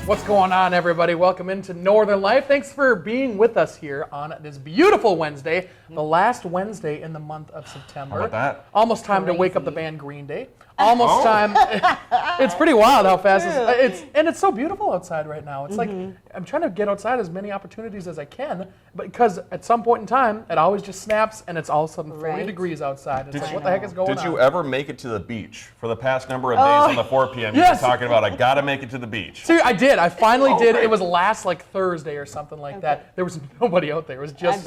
What's going on, everybody? Welcome into Northern Life. Thanks for being with us here on this beautiful Wednesday, the last Wednesday in the month of September. How about that? Almost time to wake up the band Green Day. Almost time. It's pretty wild how fast it's so beautiful outside right now. It's like I'm trying to get outside as many opportunities as I can, but because at some point in time it always just snaps and it's all of a sudden 40 degrees outside. It's like, what the heck is going on? Did you ever make it to the beach? For the past number of days on the 4 p.m. Yes. You've been talking about I gotta make it to the beach. See, I did. I finally did. It was last Thursday or something like that. There was nobody out there. It was just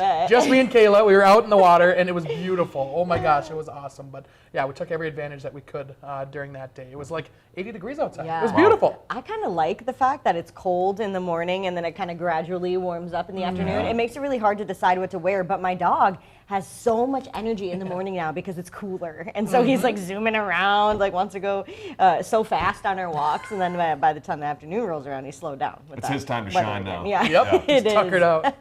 me and Kayla. We were out in the water and it was beautiful. Oh my gosh, it was awesome. But yeah, we took every advantage that we could during that day. It was like 80 degrees outside. Yeah. It was beautiful. I kind of like the fact that it's cold in the morning and then it kind of gradually warms up in the afternoon. It makes it really hard to decide what to wear, but my dog has so much energy in the morning now because it's cooler. And so he's like zooming around, like wants to go so fast on our walks. And then by the time the afternoon rolls around, he's slowed down. It's his time to shine now. Yeah, Yep, he's tuckered out.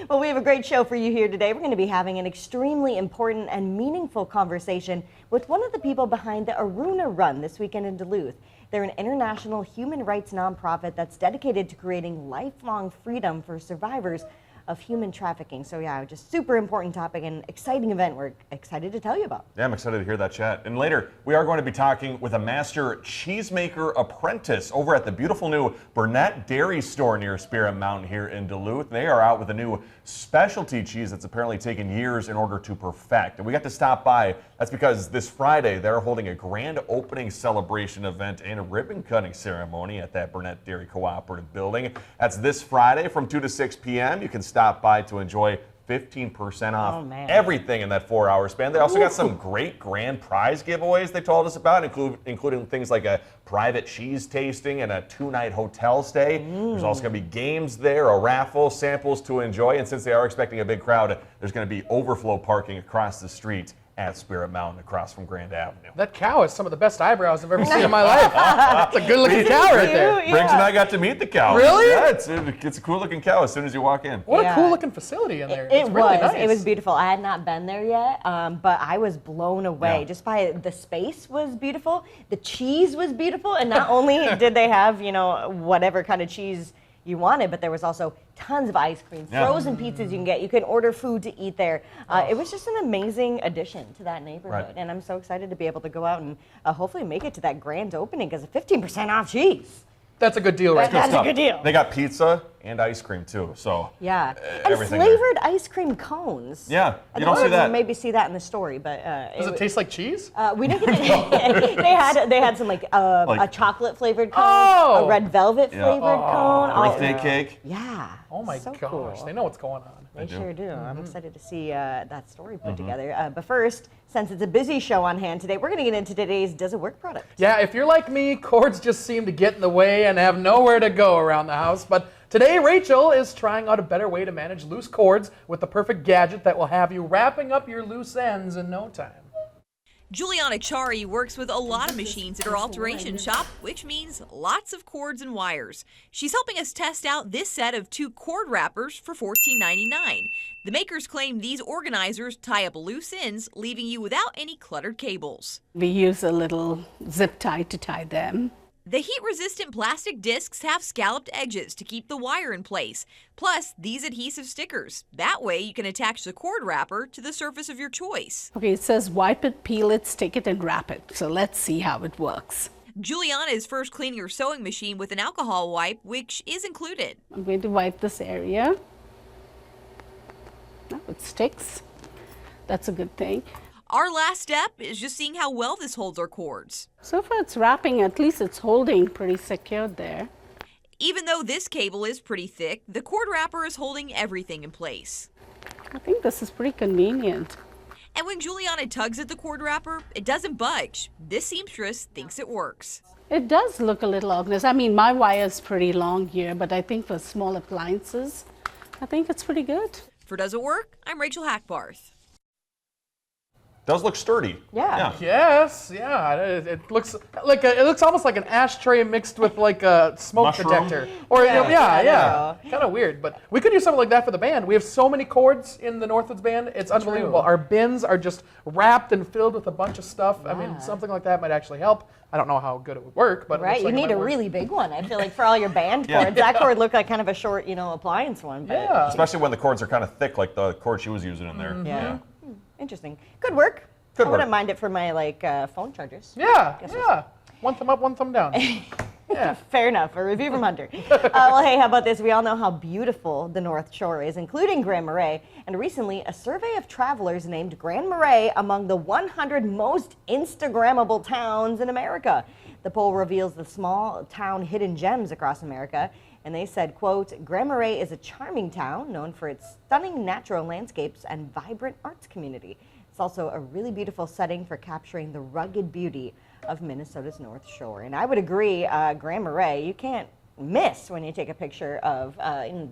Well, we have a great show for you here today. We're going to be having an extremely important and meaningful conversation with one of the people behind the Aruna Run this weekend in Duluth. They're an international human rights nonprofit that's dedicated to creating lifelong freedom for survivors of human trafficking. So yeah, just super important topic and exciting event we're excited to tell you about. Yeah, I'm excited to hear that chat. And later, we are going to be talking with a master cheesemaker apprentice over at the beautiful new Burnett Dairy store near Spirit Mountain here in Duluth. They are out with a new specialty cheese that's apparently taken years in order to perfect. And we got to stop by. That's because this Friday, they're holding a grand opening celebration event and a ribbon cutting ceremony at that Burnett Dairy Cooperative building. That's this Friday from 2 to 6 p.m. You can stop by to enjoy 15% off everything in that 4-hour span. They also got some great grand prize giveaways they told us about, including things like a private cheese tasting and a 2-night hotel stay. There's also going to be games there, a raffle, samples to enjoy, and since they are expecting a big crowd, there's going to be overflow parking across the street at Spirit Mountain across from Grand Avenue. That cow has some of the best eyebrows I've ever seen in my life. That's a good-looking cow right there. Briggs and I got to meet the cow. Really? Yeah, it's a cool-looking cow as soon as you walk in. What a cool-looking facility in there. It's really nice. It was beautiful. I had not been there yet, but I was blown away just by the space was beautiful, the cheese was beautiful, and not only did they have, whatever kind of cheese you wanted, but there was also tons of ice cream, frozen pizzas you can get. You can order food to eat there. It was just an amazing addition to that neighborhood, and I'm so excited to be able to go out and hopefully make it to that grand opening because of 15% off cheese. That's a good deal, right? That's a good deal. They got pizza and ice cream too, so and flavored ice cream cones. Yeah, you don't see that. We'll maybe see that in the story, but does it taste like cheese? We didn't get they had some a chocolate flavored cone, a red velvet flavored cone, birthday cake. Yeah. Oh my gosh, cool. They know what's going on. They sure do. I'm excited to see that story put together. But first, since it's a busy show on hand today, we're going to get into today's Does It Work product. Yeah, if you're like me, cords just seem to get in the way and have nowhere to go around the house. But today, Rachel is trying out a better way to manage loose cords with the perfect gadget that will have you wrapping up your loose ends in no time. Juliana Chari works with a lot of machines at her alteration shop, which means lots of cords and wires. She's helping us test out this set of 2 cord wrappers for $14.99. The makers claim these organizers tie up loose ends, leaving you without any cluttered cables. We use a little zip tie to tie them. The heat-resistant plastic discs have scalloped edges to keep the wire in place, plus these adhesive stickers. That way you can attach the cord wrapper to the surface of your choice. Okay, it says wipe it, peel it, stick it, and wrap it. So let's see how it works. Juliana is first cleaning her sewing machine with an alcohol wipe, which is included. I'm going to wipe this area. Oh, it sticks. That's a good thing. Our last step is just seeing how well this holds our cords. So far it's wrapping, at least it's holding pretty secured there. Even though this cable is pretty thick, the cord wrapper is holding everything in place. I think this is pretty convenient. And when Juliana tugs at the cord wrapper, it doesn't budge. This seamstress thinks it works. It does look a little organized. I mean, my wire is pretty long here, but I think for small appliances, I think it's pretty good. For Does It Work? I'm Rachel Hackbarth. Does look sturdy. Yeah. Yes, yeah. It looks like it looks almost like an ashtray mixed with like a smoke Mushroom? detector. Or Yeah. Kind of weird, but we could use something like that for the band. We have so many cords in the Northwoods band. It's unbelievable. Our bins are just wrapped and filled with a bunch of stuff. I mean, something like that might actually help. I don't know how good it would work, but it Right, looks like you it need might a work. really big one. I feel like for all your band cords, that cord looked like kind of a short, appliance one. But Yeah. Especially when the cords are kind of thick, like the cord she was using in there. Yeah. Interesting. Good work. Good I work. wouldn't mind it for my phone chargers. Yeah. One thumb up, one thumb down. Yeah. Fair enough. A review from Hunter. Well, hey, how about this? We all know how beautiful the North Shore is, including Grand Marais. And recently, a survey of travelers named Grand Marais among the 100 most Instagrammable towns in America. The poll reveals the small town hidden gems across America. And they said, quote, Grand Marais is a charming town known for its stunning natural landscapes and vibrant arts community. It's also a really beautiful setting for capturing the rugged beauty of Minnesota's North Shore. And I would agree, Grand Marais, you can't miss when you take a picture of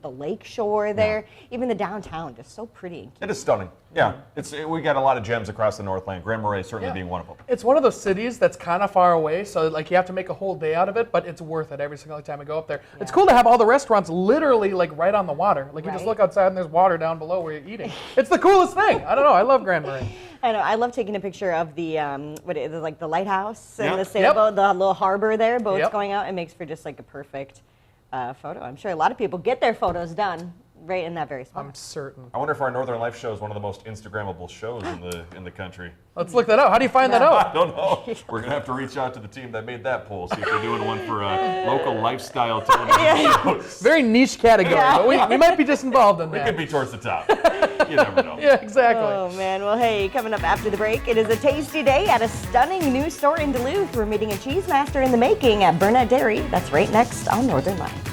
the lake shore there. Even the downtown, just so pretty and cute. It is stunning. Yeah, we got a lot of gems across the Northland. Grand Marais certainly Yeah. being one of them. It's one of those cities that's kind of far away, so like you have to make a whole day out of it, but it's worth it every single time I go up there. It's cool to have all the restaurants literally like right on the water. Like you just Right. look outside and there's water down below where you're eating. It's the coolest thing. I don't know. I love Grand Marais. I know. I love taking a picture of the like the lighthouse and Yep. the sailboat, the little harbor there, boats Yep. going out. It makes for just like a perfect photo. I'm sure a lot of people get their photos done right in that very spot. I'm certain. I wonder if our Northern Life show is one of the most Instagrammable shows in the country. Let's look that out. How do you find that I out? don't know. We're gonna have to reach out to the team that made that poll, see if they're doing one for local lifestyle television shows. Very niche category, but we might be just involved in It that. could be towards the top. You never know. Yeah, exactly. Oh man, well hey, coming up after the break, it is a tasty day at a stunning new store in Duluth. We're meeting a cheese master in the making at Burnett Dairy. That's right next on Northern Life.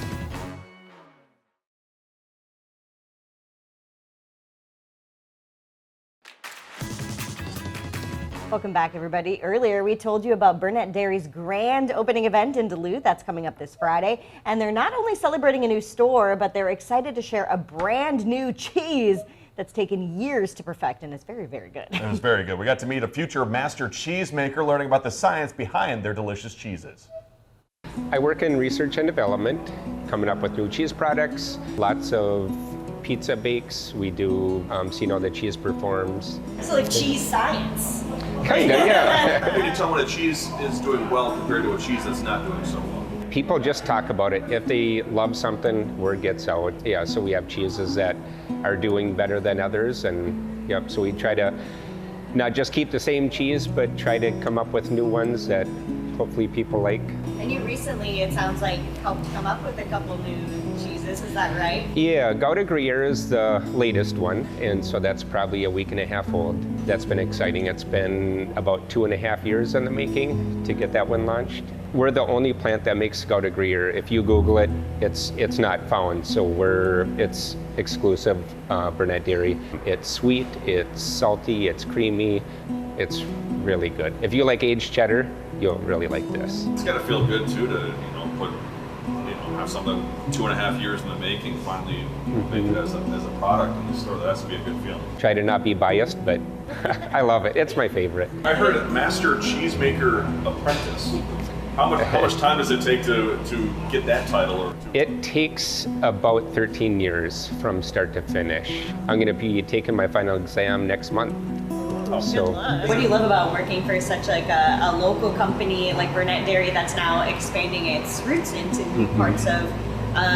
Welcome back, everybody. Earlier, we told you about Burnett Dairy's grand opening event in Duluth. That's coming up this Friday. And they're not only celebrating a new store, but they're excited to share a brand new cheese that's taken years to perfect, and it's very, very good. It was very good. We got to meet a future master cheesemaker, learning about the science behind their delicious cheeses. I work in research and development, coming up with new cheese products, lots of pizza bakes. We do see how the cheese performs. So like cheese science. Kinda, yeah. How can you tell when a cheese is doing well compared to a cheese that's not doing so well? People just talk about it. If they love something, word gets out. Yeah, so we have cheeses that are doing better than others, and yep, so we try to not just keep the same cheese, but try to come up with new ones that hopefully people like. And you recently, it sounds like, helped come up with a couple new cheeses, is that right? Yeah, Gouda Gruyere is the latest one, and so that's probably a week and a half old. That's been exciting. It's been about 2.5 years in the making to get that one launched. We're the only plant that makes Gouda Gruyere. If you Google it, it's not found, so it's exclusive Burnett Dairy. It's sweet, it's salty, it's creamy, it's really good. If you like aged cheddar, you'll really like this. It's got to feel good too to have something 2.5 years in the making, finally make it as a product in the store. That has to be a good feeling. Try to not be biased, but I love it. It's my favorite. I heard a master cheesemaker apprentice. How much time does it take to get that title? Or It takes about 13 years from start to finish. I'm going to be taking my final exam next month. So What do you love about working for such like a local company like Burnett Dairy that's now expanding its roots into new parts of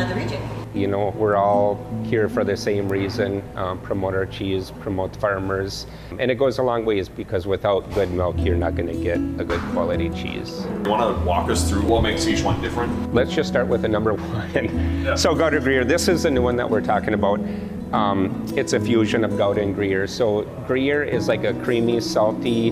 the region? you know, we're all here for the same reason, promote our cheese, promote farmers. And it goes a long ways because without good milk, you're not going to get a good quality cheese. You want to walk us through what makes each one different? Let's just start with the number one. Yeah. So Gouda Gruyere, this is the new one that we're talking about. It's a fusion of Gouda and Gruyere. So Gruyere is like a creamy, salty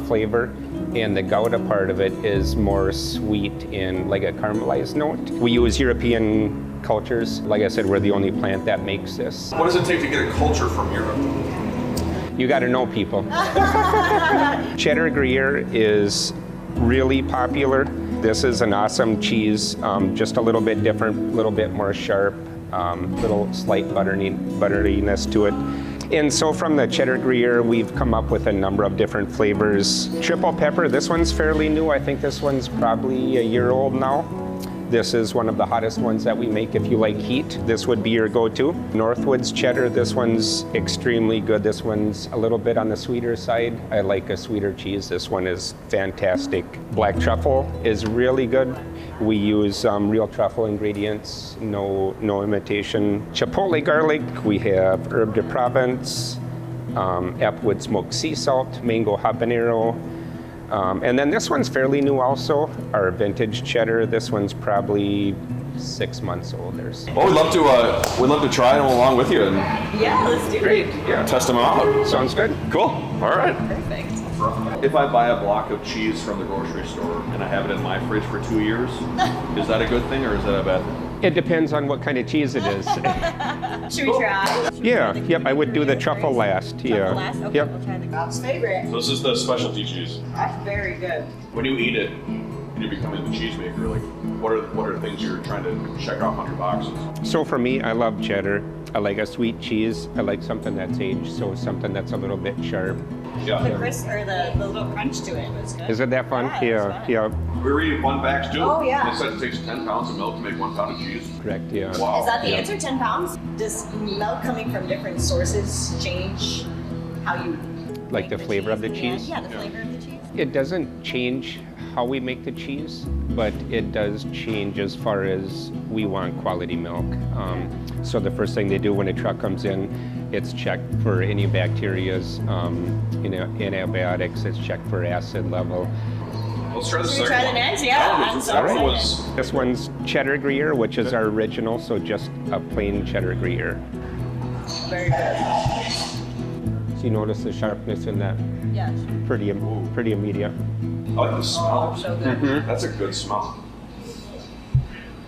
flavor, and the Gouda part of it is more sweet in like a caramelized note. We use European cultures. Like I said, we're the only plant that makes this. What does it take to get a culture from Europe? You got to know people. Cheddar Gruyere is really popular. This is an awesome cheese, just a little bit different, a little bit more sharp, little slight butteriness to it. And so from the cheddar Gruyere, we've come up with a number of different flavors. Triple pepper, this one's fairly new. I think this one's probably a year old now. This is one of the hottest ones that we make. If you like heat, this would be your go-to. Northwoods cheddar, this one's extremely good. This one's a little bit on the sweeter side. I like a sweeter cheese. This one is fantastic. Black truffle is really good. We use real truffle ingredients, no imitation. Chipotle garlic, we have herb de Provence, applewood smoked sea salt, mango habanero. And then this one's fairly new also, our vintage cheddar. This one's probably 6 months old or so. Well, we'd love to try them along with you and Yeah, let's do Great, yeah. test them out. Sounds good. Cool. All right. Perfect. If I buy a block of cheese from the grocery store and I have it in my fridge for 2 years, is that a good thing or is that a bad thing? It depends on what kind of cheese it is. Should we try? Yeah, yep, I would do the truffle last. Yeah. Last? Okay, Yep. we'll try the Bob's favorite. So this is the specialty cheese. That's very good. When you eat it, when you're becoming the cheesemaker, like what are the things you're trying to check off on your boxes? So for me, I love cheddar. I like a sweet cheese. I like something that's aged, so something that's a little bit sharp. Yeah. The crisp or the little crunch to it was good. Is it that fun? Yeah, it was fun. Yeah, We were eating fun bags too. Oh, yeah. They said it takes 10 pounds of milk to make 1 pound of cheese. correct, yeah. Wow. Is that the answer, 10 pounds? Does milk coming from different sources change how you Like the make flavor of the in end? cheese? Yeah, the flavor of the cheese. It doesn't change how we make the cheese, but it does change as far as we want quality milk. So the first thing they do when a truck comes in, it's checked for any bacterias, antibiotics, it's checked for acid level. Let's try the Should we second try the one. next? Yeah, I'm so That one excited. was This one's cheddar Gruyere, which is our original, so just a plain cheddar Gruyere. Very good. So you notice the sharpness in that, Yeah. pretty immediate. I like the smell. So good. That's a good smell.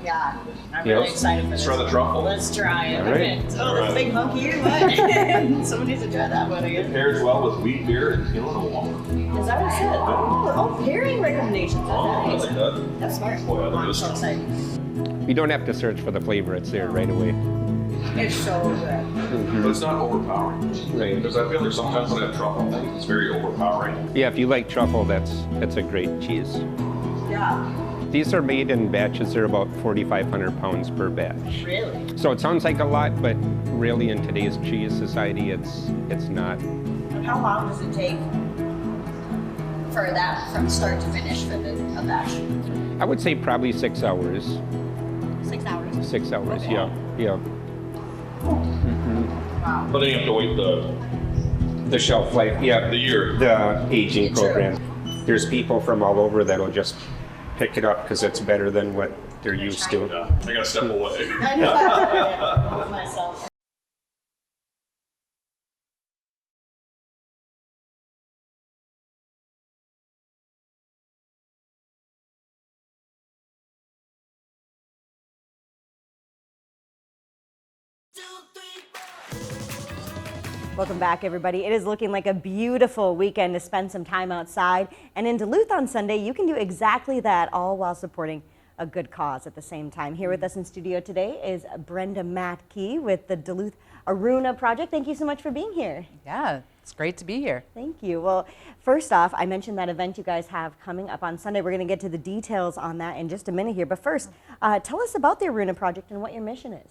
Yeah. I'm Yeah. really excited for Let's this. try the truffle. Let's try it. All right. Okay. Oh, that's a big monkey or what? Someone needs to try that one It again. pairs well with wheat beer and peeling a walnut. Is that what it said? Oh, pairing recommendations. Oh, That's I nice. like that. That's smart. Boy, I love I'm this so stuff. excited. You don't have to search for the flavor, it's there right away. It's so good. But it's not overpowering. Right. Because I feel like sometimes when I have truffle things, it's very overpowering. Yeah, if you like truffle, that's a great cheese. Yeah. These are made in batches. They're about 4,500 pounds per batch. Really? So it sounds like a lot, but really in today's cheese society, it's not. And how long does it take for that from start to finish for a batch? I would say probably 6 hours. 6 hours. 6 hours, Okay. yeah. Wow. But then you have to wait The shelf life, yeah. the year. The aging True. program. There's people from all over that'll just pick it up because it's better than what they're used to. Yeah, I gotta step away. I know. Yeah, myself. Welcome back, everybody. It is looking like a beautiful weekend to spend some time outside. And in Duluth on Sunday, you can do exactly that, all while supporting a good cause at the same time. Here with us in studio today is Brenda Matkey with the Duluth Aruna Project. Thank you so much for being here. Yeah, it's great to be here. Thank you. Well, first off, I mentioned that event you guys have coming up on Sunday. We're going to get to the details on that in just a minute here. But first, tell us about the Aruna Project and what your mission is.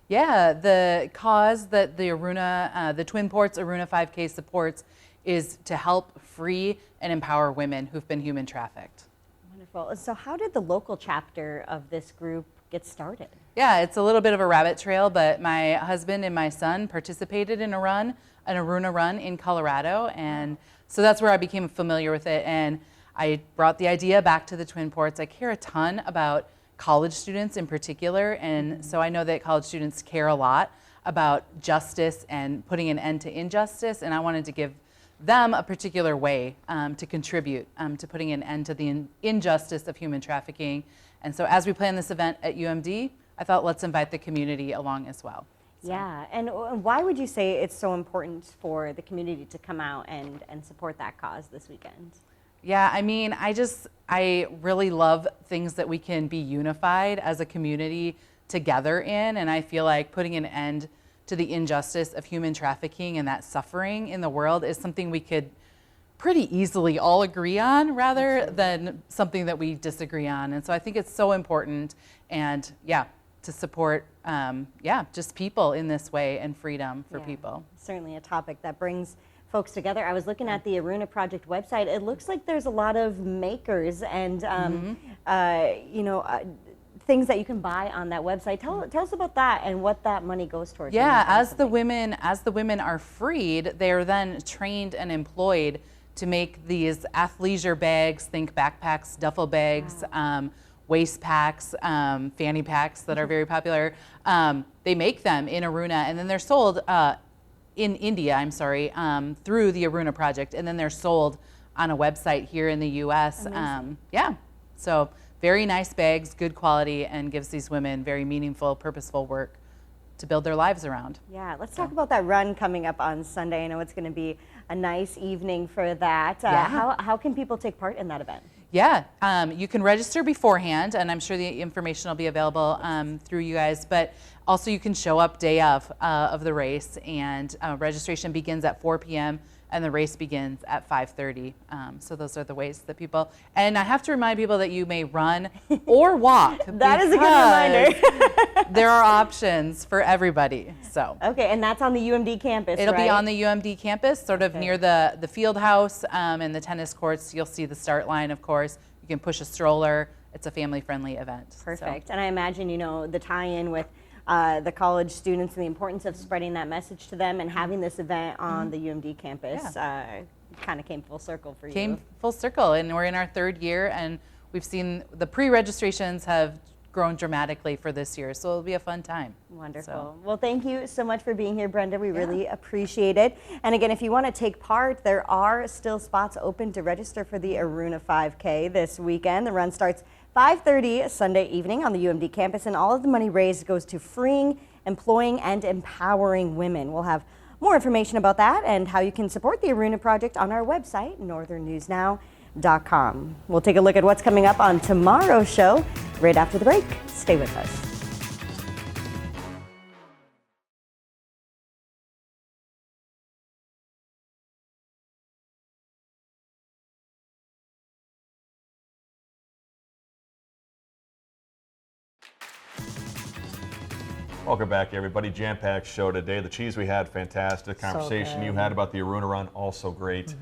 Yeah, the cause that the Aruna, the Twin Ports Aruna 5K supports is to help free and empower women who've been human trafficked. Wonderful. So how did the local chapter of this group get started? Yeah, it's a little bit of a rabbit trail, but my husband and my son participated in an Aruna Run in Colorado, and so that's where I became familiar with it, and I brought the idea back to the Twin Ports. I care a ton about college students in particular, and so I know that college students care a lot about justice and putting an end to injustice, and I wanted to give them a particular way to contribute to putting an end to the injustice of human trafficking. And so as we plan this event at UMD, I thought let's invite the community along as well. Yeah, and why would you say it's so important for the community to come out and support that cause this weekend? Yeah, I mean, I really love things that we can be unified as a community together in, and I feel like putting an end to the injustice of human trafficking and that suffering in the world is something we could pretty easily all agree on rather than something that we disagree on. And so I think it's so important, and to support just people in this way and freedom for people. Certainly a topic that brings folks together. I was looking at the Aruna Project website. It looks like there's a lot of makers and things that you can buy on that website. Tell us about that and what that money goes towards. Yeah, as the women are freed, they are then trained and employed to make these athleisure bags, think backpacks, duffel bags, waist packs, fanny packs that are very popular. They make them in Aruna, and then they're sold in India, through the Aruna Project, and then they're sold on a website here in the U.S. So very nice bags, good quality, and gives these women very meaningful, purposeful work to build their lives around. Yeah, let's talk about that run coming up on Sunday. I know it's going to be a nice evening for that. How can people take part in that event? Yeah, you can register beforehand, and I'm sure the information will be available through you guys, but also you can show up day of the race, and registration begins at 4 p.m. and the race begins at 5:30. So those are the ways that people, and I have to remind people that you may run or walk. That is a good reminder. There are options for everybody. So okay, and that's on the UMD campus. It'll right? be on the UMD campus, sort of near the field house and the tennis courts. You'll see the start line, of course. You can push a stroller. It's a family-friendly event. Perfect. So. And I imagine, the tie-in with the college students and the importance of spreading that message to them and having this event on the UMD campus kind of came full circle for you. Came full circle, and we're in our third year, and we've seen the pre-registrations have grown dramatically for this year, so it'll be a fun time. Wonderful. So. Well, thank you so much for being here, Brenda. We really appreciate it. And again, if you want to take part, there are still spots open to register for the Aruna 5K this weekend. The run starts 5:30 Sunday evening on the UMD campus, and all of the money raised goes to freeing, employing, and empowering women. We'll have more information about that and how you can support the Aruna Project on our website, northernnewsnow.com. We'll take a look at what's coming up on tomorrow's show right after the break. Stay with us. Welcome back, everybody. Jam-packed show today. The cheese we had, fantastic. Conversation you had about the Aruna Run, also great.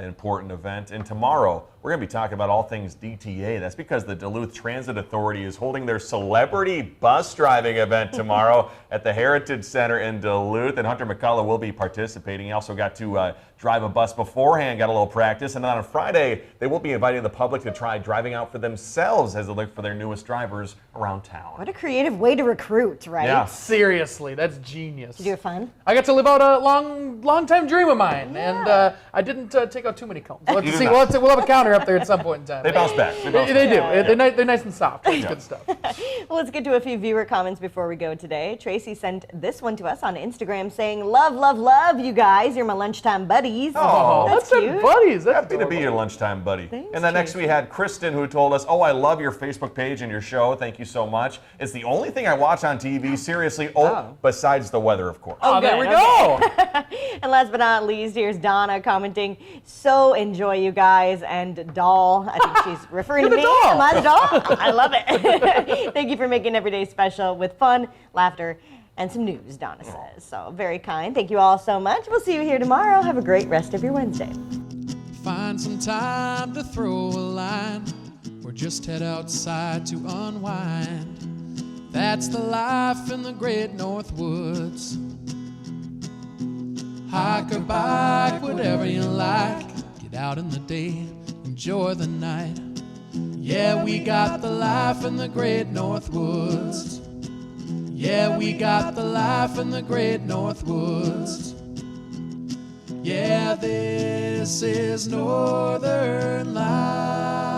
Important event. And tomorrow, we're going to be talking about all things DTA. That's because the Duluth Transit Authority is holding their celebrity bus driving event tomorrow at the Heritage Center in Duluth, and Hunter McCullough will be participating. He also got to drive a bus beforehand, got a little practice, and then on Friday, they will be inviting the public to try driving out for themselves as they look for their newest drivers around town. What a creative way to recruit, right? Yeah. Seriously, that's genius. Did you have fun? I got to live out a long time dream of mine, and I didn't take out too many cones. We'll have to see. We'll have a counter up there at some point in time. They bounce back. They do. They're nice and soft. That's good stuff. Well, let's get to a few viewer comments before we go today. Tracy sent this one to us on Instagram saying, "Love, love, love you guys. You're my lunchtime buddies." Oh, that's cute. buddies. That's happy to be your lunchtime buddy. Thanks, and then next we had Kristen, who told us, "Oh, I love your Facebook page and your show. Thank you so much. It's the only thing I watch on TV. Seriously. Besides the weather, of course." Oh, there we go. And last but not least, here's Donna commenting, "So enjoy you guys," and doll. I think she's referring to me. doll. Am I the doll? I love it. Thank you for making every day special with fun, laughter, and some news, Donna says. So very kind. Thank you all so much. We'll see you here tomorrow. Have a great rest of your Wednesday. Find some time to throw a line or just head outside to unwind. That's the life in the great North Woods. Hike or bike, whatever you like. Get out in the day, enjoy the night. Yeah, we got the life in the great North Woods. Yeah, we got the life in the great North Woods. Yeah, this is Northern Life.